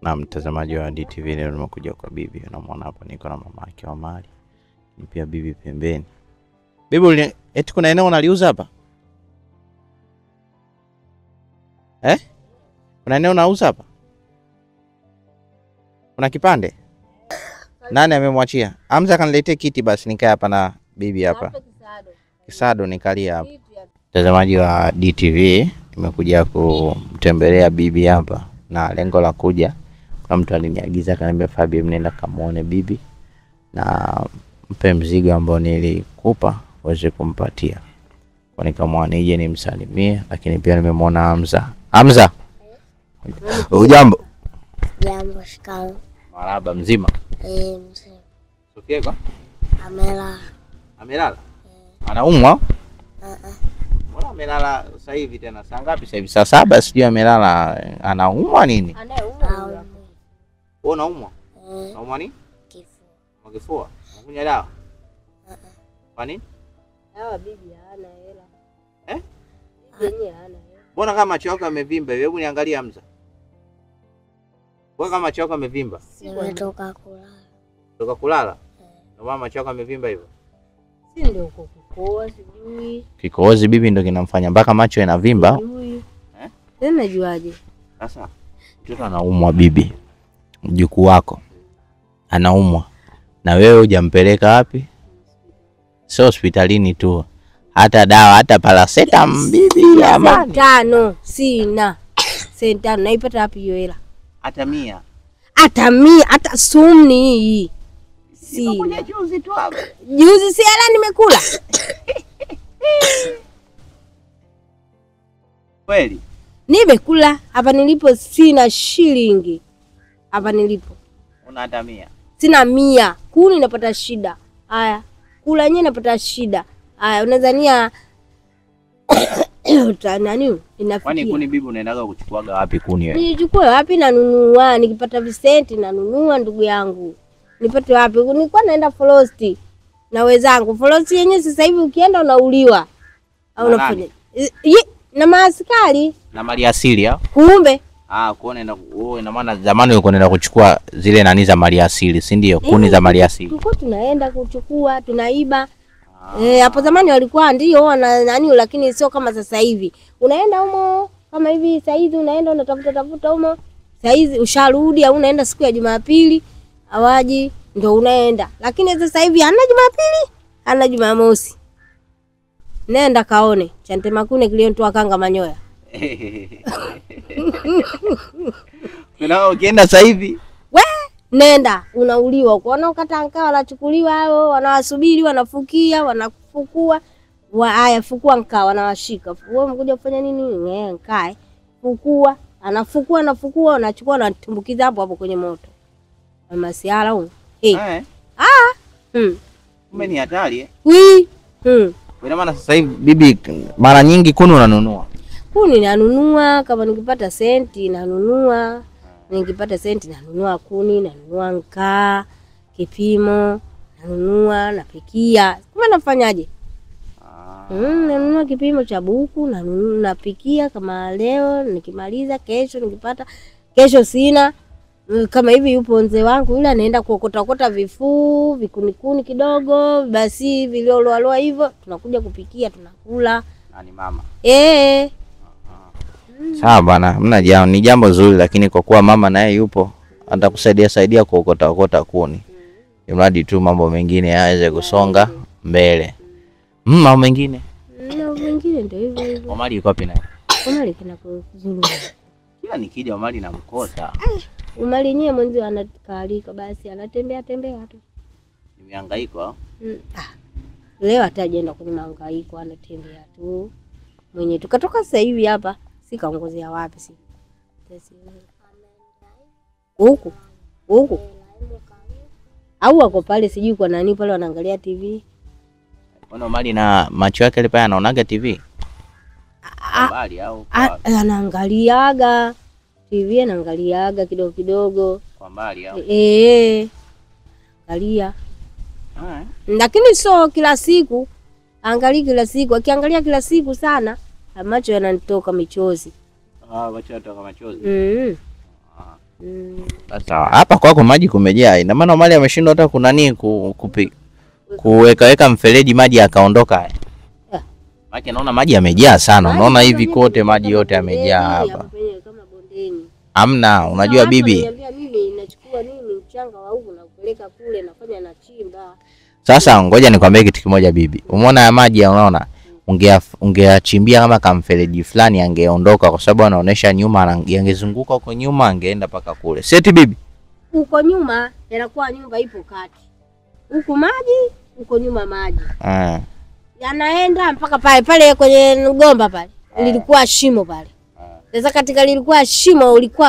Na mtazamaji wa DTV, leo nimekuja kwa bibi. Unamwona hapa niko na mama yake wa mali. Ni pia bibi pembeni. Bibi, eti kuna eneo unaliuza hapa? Kuna eneo unauza hapa? Kuna kipande? Nani amemwachia? Hamza kaniletee kiti basi nikae hapa na bibi hapa. Kisado nikalia hapa. Mtazamaji wa DTV, nimekuja kumtembelea bibi hapa na lengo la kuja, kuna mtu aliniagiza akaniambia Fabi, mnenda kamuone bibi na mpe mzigo ambao nilikupa uweze kumpatia. Kwa nikamwona nije nimsalimie, lakini pia nimemwona Hamza. Hamza. Ujambo? Jambo, shikao. Marhaba, mzima? Mzima. Sofia kwa? Amelala. Amelala? Anaumwa? Mbona amelala sasa hivi tena? Saa ngapi sasa hivi? Saa 7 sijui amelala. Anaumwa nini? Anaumwa. Wewe unaumwa? Unaumwa nini? Kifua. Kifua. Unakunywa dawa? Kwa nini? Dawa bibi hana hela. Bibi hana hela. Mbona kama macho yako yamevimba hivi? Hebu niangalie Hamza. Mbona kama macho yako yamevimba? Nimetoka kulala. Toka kulala? Ndio mama macho yako yamevimba hivyo. Si ndio uko kikohozi sijui. Kikohozi bibi ndio kinamfanya mpaka macho yanavimba. Tena najuaje? Sasa mtoto anaumwa bibi. Mjukuu wako anaumwa. Na wewe hujampeleka wapi? Sio hospitalini tu. Hata dawa, hata paracetamol bibi amani. Tano sina. Senta naipata wapi hiyo hela? Hata 100. Hata 100, hata sumni hii. Sina. Juzi tu hapa. Juzi si hela nimekula. Kweli? Nimekula, hapa nilipo sina shilingi. Hapa nilipo. Una hata 100. Sina 100. Kuni napata shida. Haya. Kula yenyewe napata shida. Haya, unadhania nani inafikia? Kwani kuni bibi unaendaga kuchukuaga wapi kuni wewe? Nichukue wapi? Nanunua, nikipata visenti nanunua ndugu yangu. Nipate wapi? Nilikuwa naenda Frosti na wenzangu. Frosti yenyewe sasa hivi ukienda unauliwa. Au unafanya na maaskari na mali asili au? Kumbe kuona ina maana zamani ulikuwa unaenda kuchukua zile nani za mali asili, si ndio? Kuni za mali asili. Tulikuwa tunaenda kuchukua, tunaiba. Hapo zamani walikuwa ndio wana nani, lakini sio kama sasa hivi. Unaenda humo kama hivi sasa hivi unaenda unatafuta humo. Sasa hivi usharudi au unaenda siku ya Jumapili, awaji ndio unaenda. Lakini sasa hivi hana Jumapili, hana Jumamosi. Nenda kaone Chantema kune kiliontoa kanga manyoya. Kuna ukienda sasa hivi nenda unauliwa, kuona ukatanka wanachukuliwa hao, wanawasubiri, wanafukia, wanafukua. Haya fukua nkaa, wanawashika. Wewe mkuja kufanya nini? Nkae. Fukua, anafukua, anachukua anatumbukiza hapo kwenye moto. Masiala huko. Kumbe ni hatari Kwa maana sasa hivi bibi mara nyingi kuni unanunua. Kuni nanunua, kama nikipata senti nanunua. Nikipata senti nanunua kuni, nanunua nkaa, kipimo, nanunua, napikia. Kama nafanyaje? Nanunua kipimo cha buku, nanunua, napikia kama leo, nikimaliza kesho nikipata, kesho sina. Kama hivi yupo mzee wangu yule anaenda kuokota vifuu, vikuni kidogo, basi vilioloa hivyo, tunakuja kupikia, tunakula. Nani mama? Sawa bwana, ni jambo zuri, lakini kwa kuwa mama naye yupo atakusaidia kuokota kuni. Imradi tu mambo mengine yaweze kusonga mbele. Mambo mengine? Mengine ndio hivyo. Omari yuko wapi naye? Omari kinakuzuru. Kila nikija Omari namkosa. Omari yenyewe mwenzi anakalika basi anatembea tu. Nimehangaika. Leo ataenda kwenye mahangaiko, anatembea tu. Mwenye tukatoka sasa hivi hapa, si kaongozea wapi si. Huko. Au wako pale sijui kwa nani pale wanaangalia TV. Mbona Omari na macho yake ile pale anaonaga TV? Mbali au anaangaliaga TV, anaangaliaga kidogo. Kwa mbali au? Angalia. Lakini sio kila siku. Angalia kila siku. Akiangalia kila siku sana, macho yananitoka michozi. Macho yanatoka machozi. Sasa hapa kwako maji kumejaa. Ina maana Omari ameshindwa hata kuna nini kuweka mfereji maji yakaondoka. Maana naona maji yamejaa sana. Unaona hivi kote maji yote yamejaa hapa. Kama bondeni. Hamna, unajua bibi. Niambia mimi nachukua nini mchanga wa huko na kupeleka kule nafanya na chimba. Sasa ngoja nikwambie kitu kimoja bibi. Umeona ya maji unaona? Ungeachimbia kama kamfereji fulani angeondoka kwa sababu anaonesha nyuma angezunguka huko nyuma angeenda paka kule. Seti bibi. Huko nyuma yanakuwa nyumba ipo kati. Huko maji, huko nyuma maji. Yanaenda mpaka pale kwenye ngomba pale. Lilikuwa shimo pale. Sasa katika lilikuwa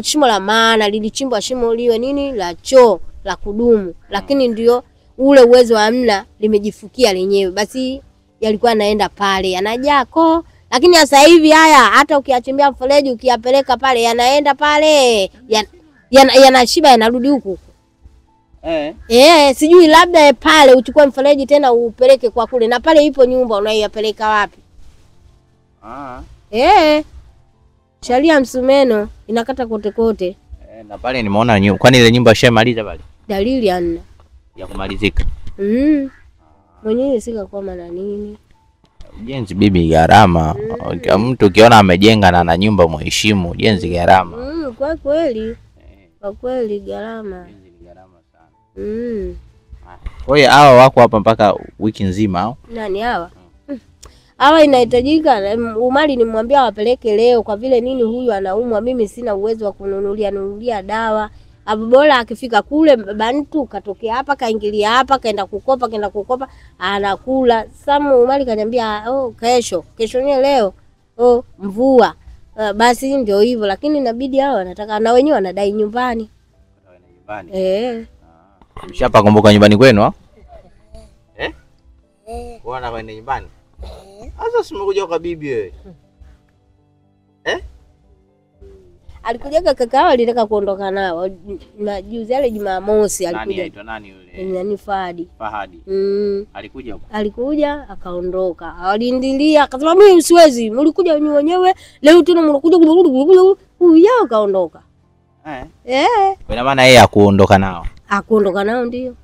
shimo la maana, lilichimbwa shimo liwe nini la choo la kudumu. Lakini ndio ule uwezo wa amna limejifukia lenyewe. Basi yalikuwa yanaenda pale, yanajako. Lakini sasa hivi haya hata ukiachimbia mfereji ukiyapeleka pale yanaenda pale. Yanashiba yanarudi huko. Sijui labda pale uchukue mfereji tena upeleke kwa kule na pale ipo nyumba unaiyapeleka wapi? Sharia Msumeno inakata kote kote. Na pale nimeona nyumba. Kwani ile nyumba shamaliza pale? Dalili hamna ya kumalizika. Mwenyewe sikakwama na nini. Ujenzi bibi gharama. Mtu ukiona amejenga na ana nyumba muheshimu, ujenzi gharama. Kwa kweli. Kwa kweli gharama. Ujenzi gharama sana. Kwa hiyo hawa wako hapa mpaka wiki nzima au? Nani hawa? Hawa inahitajika Omari nimwambia wapeleke leo kwa vile nini huyu anaumwa, mimi sina uwezo wa kununulia dawa. Bora akifika kule bantu katokea hapa kaingilia hapa kaenda kukopa anakula. Samu Omari kaniambia kesho ni leo mvua. Basi ndio hivyo lakini inabidi hao wanataka na wenyewe wanadai nyumbani. Mshapa kumbuka nyumbani kwenu Wana kwenda nyumbani? Sasa simekuja kwa bibi wewe. Alikuja kaka wao alitaka kuondoka nao. Juzi yale Jumamosi alikuja. Nani aitwa nani yule? Nani Fahadi. Alikuja huko. Alikuja akaondoka. Alindilia akasema mimi siwezi. Mlikuja wenyewe leo tena mnakuja huyu akaondoka. Kwa maana yeye akuondoka nao. Akuondoka nao ndio.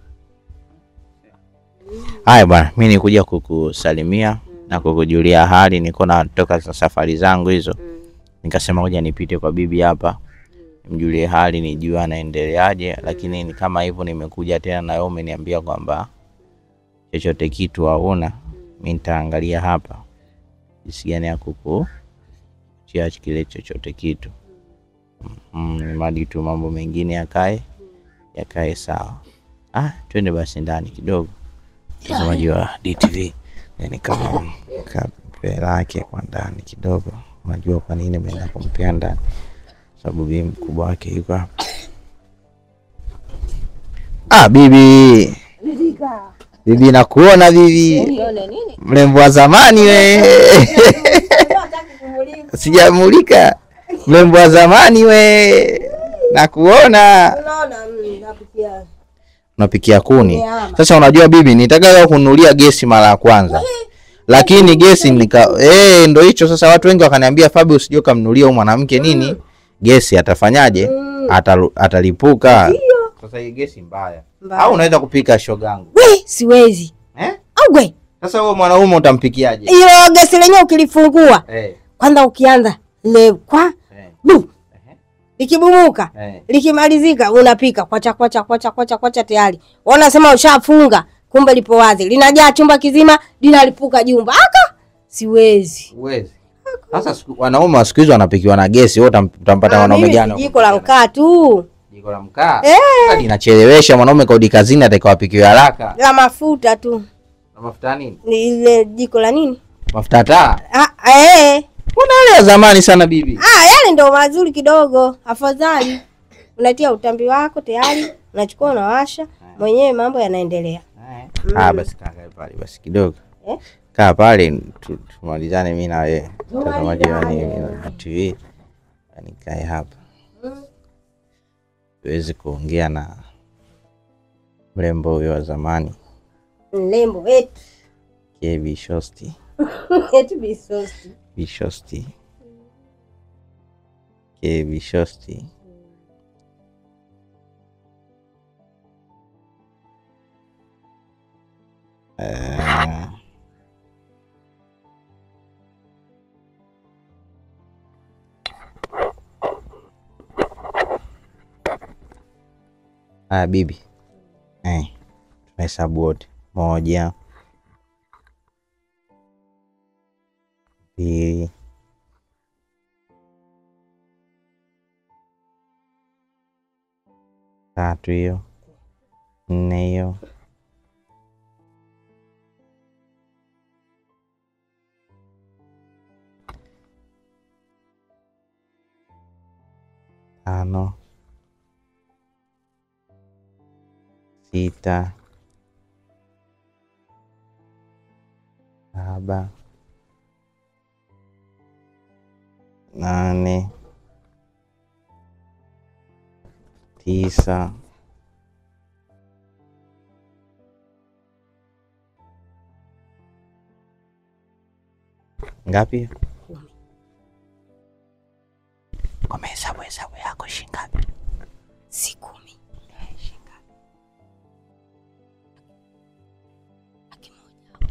Haya bwana, mimi nikuja kukusalimia na kukujulia hali, niko natoka safari zangu hizo. Nikasema ngoja nipite kwa bibi hapa. Mjulie hali nijue anaendeleaje, lakini ni kama hivyo nimekuja tena na wewe umeniambia kwamba chochote kitu hauna. Mimi nitaangalia hapa jinsi gani ya kukuchia kile chochote kitu. Madi tu mambo mengine yakae sawa. Twende basi ndani kidogo. Mtazamaji wa DTV, yani kama kapela yake kwa ndani kidogo. Unajua kwa nini nimeenda kumpea ndani? Sababu bibi mkubwa wake yuko hapa. Bibi. Bibi nakuona bibi. Mrembo wa zamani we. Sijamulika. Mrembo wa zamani we. Nakuona. Unapikia kuni. Sasa unajua bibi, nitaka kununulia gesi mara ya kwanza. Lakini gesi ndio hicho sasa watu wengi wakaniambia Fabio usije kumnunulia huyu mwanamke nini? Gesi atafanyaje? Atalipuka. Sasa hii gesi mbaya. Au unaweza kupika shogangu? Siwezi. Au sasa wewe mwanaume utampikiaje? Hilo gesi lenyewe ukilifungua. Kwanza ukianza lekwa. Likibumuka, likimalizika unapika kwacha tayari. Wanasema ushafunga, kumbe lipo wazi. Linajaa chumba kizima, linalipuka jumba. Siwezi. Uwezi. Sasa wanaume wa siku hizo wanapikiwa na gesi, wewe utampata wanaume gani? Jiko la mkaa tu. Jiko la mkaa? Hadi inachelewesha mwanaume kaudi kazini atakawapikiwa haraka. La mafuta tu. Na mafuta nini? Ni ile jiko la nini? Mafuta taa. Kuna yale ya zamani sana bibi. Yale ndio mazuri kidogo, afadhali. Unatia utambi wako tayari, unachukua unawasha, mwenyewe mambo yanaendelea. Basi kaa pale basi kidogo. Kaa pale tumalizane mimi na wewe. Mtazamaji wa TV. Nikae hapa. Tuweze kuongea na mrembo huyo wa zamani. Mrembo wetu. Kebi Shosti. Bishosti. Bibi. Tunahesabu wote. 1 2 3 hiyo. 4 hiyo. 5 6 7 8 9 ngapi? 10. Kwa hesabu yako shingapi? Si 10.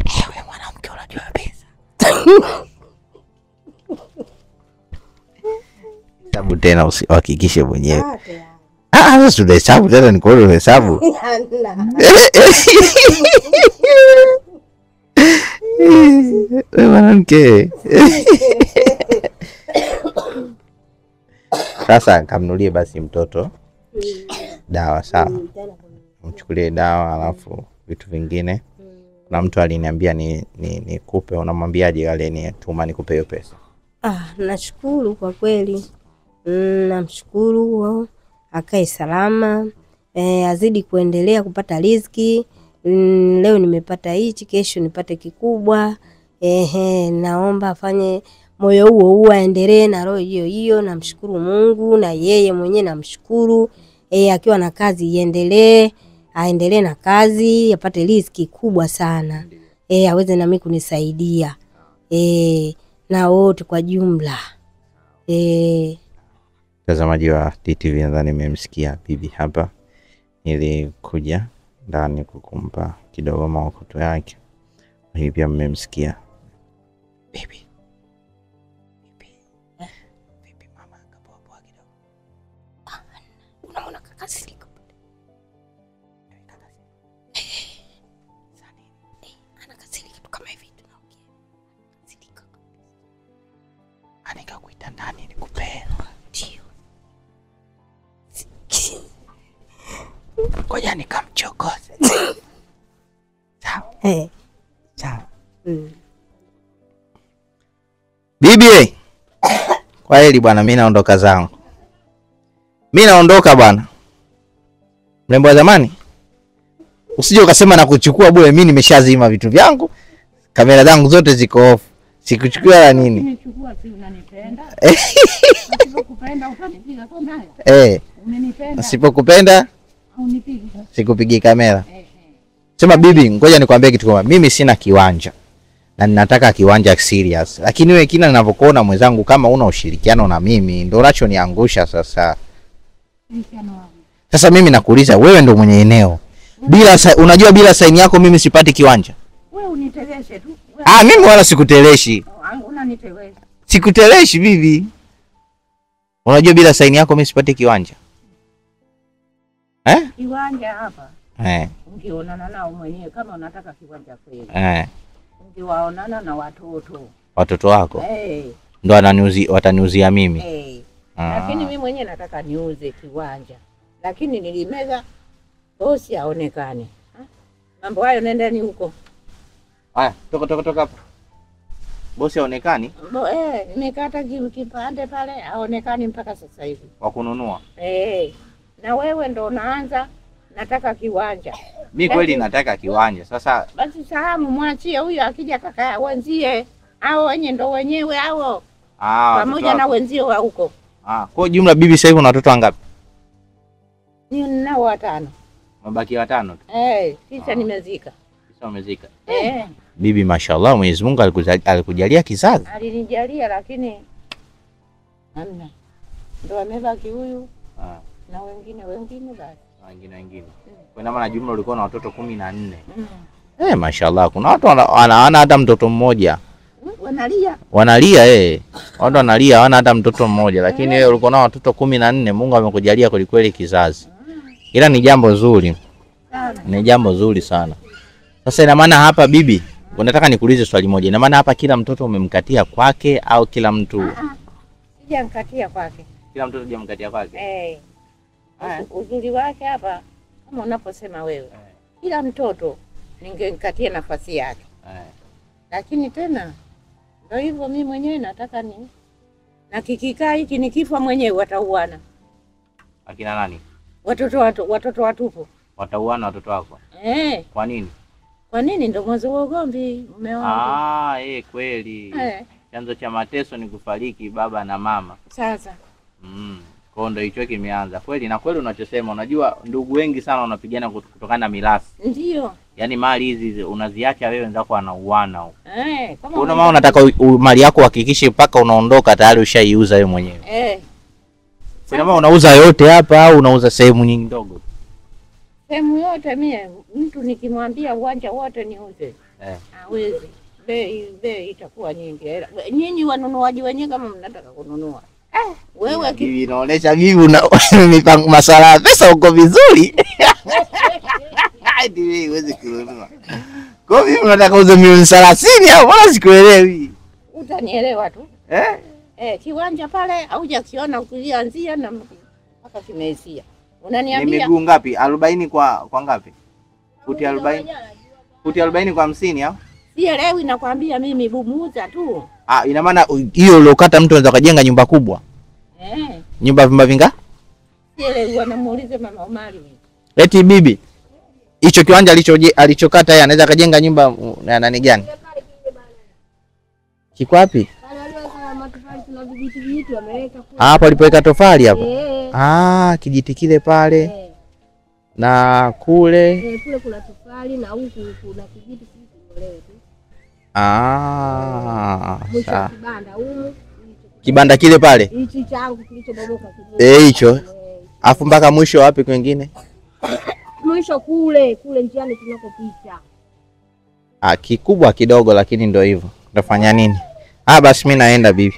Ewe mwanamke unajua pesa. Hesabu tena usihakikishe mwenyewe. Sasa tunahesabu tena nikuone unahesabu. Wewe mwanamke. Sasa kamnulie basi mtoto dawa, sawa? Mchukulie dawa alafu vitu vingine. Na mtu aliniambia nikupe, unamwambiaje wale ni tuma nikupe hiyo pesa? Nashukuru kwa kweli. Namshukuru akae salama. Azidi kuendelea kupata riziki. Leo nimepata hichi, kesho nipate kikubwa. Naomba afanye moyo huo aendelee na roho hiyo hiyo. Namshukuru Mungu na yeye mwenyewe namshukuru. Akiwa na kazi iendelee, aendelee na kazi, apate riziki kubwa sana. Aweze na mimi kunisaidia. Na wote kwa jumla. Mtazamaji wa DTV, nadhani mmemsikia bibi hapa. Nilikuja ndani kukumpa kidogo maokoto yake. Hivi pia mmemsikia bibi. Bibi mama kapoa kidogo. Unaona kakasirika. Anakasirika tu kama hivi tunaongea. Kasirika. Anikakuita ndani nikupe. Ndio. Ngoja nikamchokoze. Sawa. Sawa. Bibi. Kwa heri bwana, mimi naondoka zangu. Mimi naondoka bwana. Mrembo wa zamani. Usije ukasema na kuchukua bure, mimi nimeshazima vitu vyangu. Kamera zangu zote ziko off. Sikuchukua la nini? Nimechukua, si unanipenda? Usipokupenda utanipiga kwa nayo. Unanipenda? Usipokupenda unipige. Sikupigi kamera. Sema bibi, ngoja nikwambie kitu kama mimi sina kiwanja. Na ninataka kiwanja serious. Lakini wewe kina ninavyokuona mwenzangu kama una ushirikiano na mimi, ndio unachoniangusha sasa. Ushirikiano wangu. Sasa mimi nakuuliza, wewe ndio mwenye eneo. Unajua bila saini yako mimi sipati kiwanja. Wewe uniteleshe tu. Mimi wala sikuteleshi. Unanitelesha. Sikuteleshi bibi. Unajua bila saini yako mimi sipati kiwanja. Kiwanja hapa. Ungeonana nao mwenyewe kama unataka kiwanja kweli. Ungewaonana na watoto. Watoto wako? Ndio wataniuzia mimi. Lakini mimi mwenyewe nataka niuze kiwanja. Lakini nilimeza bosi aonekane. Mambo hayo nendeni huko. Haya, toka hapa. Bosi aonekani? Nimekata kipande pale aonekani mpaka sasa hivi. Wa kununua? Na wewe ndo unaanza nataka kiwanja. Mimi kweli nataka kiwanja. Sasa basi sahamu mwachie huyo akija kaka wenzie. Hao wenyewe ndo wenyewe hao. Pamoja na wenzio wa huko. Kwa jumla bibi sasa hivi una watoto wangapi? Ninao 5. Mabaki 5 tu. Kisha nimezika. Kisha umezika. Bibi mashallah, Mwenyezi Mungu alikujalia kizazi. Alinijalia lakini hamna. Ndio amebaki huyu. Na wengine basi. Wengine. Kwa maana jumla ulikuwa na watoto 14. Mashallah. Kuna watu wana hata mtoto mmoja. Wanalia. Wanalia Watu wanalia hawana hata mtoto mmoja, lakini wewe ulikuwa na watoto 14. Mungu amekujalia kweli kweli kizazi. Ila ni jambo zuri. Ni jambo zuri sana. Sasa ina maana hapa bibi, unataka nikuulize swali moja. Ina maana hapa kila mtoto umemkatia kwake au kila mtu? Sijamkatia kwake. Kila mtoto hujamkatia kwake? Uzuri wake hapa kama unaposema wewe. Kila mtoto ningemkatia nafasi yake. Lakini tena ndio hivyo, mimi mwenyewe nataka na kikikaa hiki nikifa mwenyewe watauana. Akina nani? Watoto watupu. Watauana watoto wako? Kwa nini? Kwa nini? Ndio mwanzo wa ugomvi mume wangu. Kweli. Chanzo cha mateso ni kufariki baba na mama. Sasa. Kwa ndio hicho kimeanza. Kweli na kweli unachosema. Unajua ndugu wengi sana wanapigana kutokana na mirathi. Ndio. Yaani mali hizi unaziacha wewe, wenzako wanauana huko. Kama una maana unataka mali yako uhakikishe mpaka unaondoka tayari ushaiuza wewe mwenyewe. Kwa maana unauza yote hapa au unauza sehemu nyingi ndogo? Sehemu yote mimi, mtu nikimwambia uwanja wote niuze. Hawezi. Bei itakuwa nyingi. Nyinyi wanunuaji wenyewe kama mnataka kununua. Wewe hivi inaonesha bibi una mipango masala pesa uko vizuri. Hadi wewe uweze kununua. Kwa hiyo unataka uze milioni 30 au wala sikuelewi. Utanielewa tu. Kiwanja pale haujakiona ukianzia na mpaka kimeisia. Unaniambia ni miguu ngapi? 40 kwa ngapi? Futi 40. Futi 40 kwa 50 au? Sielewi, nakwambia mimi bumuza tu. Ina maana hiyo uliokata mtu anaweza kujenga nyumba kubwa. Nyumba vyumba vinga? Sielewi, wanamuulize mama Omari. Eti bibi, hicho kiwanja alichokata yeye anaweza kujenga nyumba na nani gani? Kiko wapi? Hapo alipoweka tofali hapo. Kijiti kile pale. Na kule. Kule kuna tofali na huku kuna kijiti kimolewe tu. Kibanda huko. Kibanda kile pale. Hichi changu kilichobomoka kile. Hicho. Afu mpaka mwisho wapi kwingine? Mwisho kule njiani tunakopita. Kikubwa kidogo lakini ndio hivyo. Utafanya nini? Basi mimi naenda bibi.